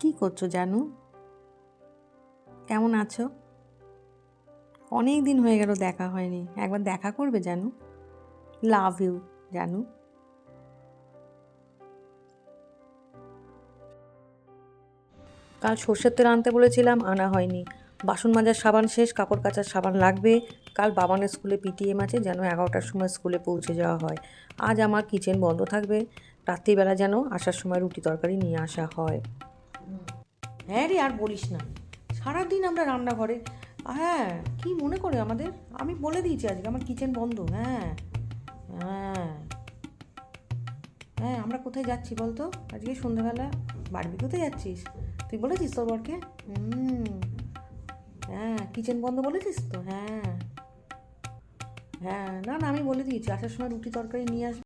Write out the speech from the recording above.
কি করছো জানু? কেমন আছো? অনেক দিন হয়ে গেল, দেখা হয়নি। একবার দেখা করবে জানু? লাভ ইউ জানু। কাল সর্ষের তেল আনতে বলেছিলাম, আনা হয়নি। বাসন মাজার সাবান শেষ, কাপড় কাচার সাবান লাগবে। কাল বাবানের স্কুলে পিটিএম আছে, যেন 11টার সময় স্কুলে পৌঁছে যাওয়া হয়। আজ আমার কিচেন বন্ধ থাকবে, রাত্রিবেলা যেন আসার সময় রুটি তরকারি নিয়ে আসা হয়। হ্যাঁ রে, আর বলিস না, সারাদিন আমরা রান্নাঘরে। হ্যাঁ, কি মনে করে আমাদের? আমি বলে দিয়েছি আজকে আমার কিচেন বন্ধ। হ্যাঁ হ্যাঁ হ্যাঁ, আমরা কোথায় যাচ্ছি বলতো আজকে সন্ধ্যাবেলা? বারবিকিউতে যাচ্ছিস? তুই বলেছিস তোর বরকে? হ্যাঁ, কিচেন বন্ধ বলেছিস তো? হ্যাঁ হ্যাঁ, না না, আমি বলে দিয়েছি আসার সময় রুটি তরকারি নিয়ে আসবি।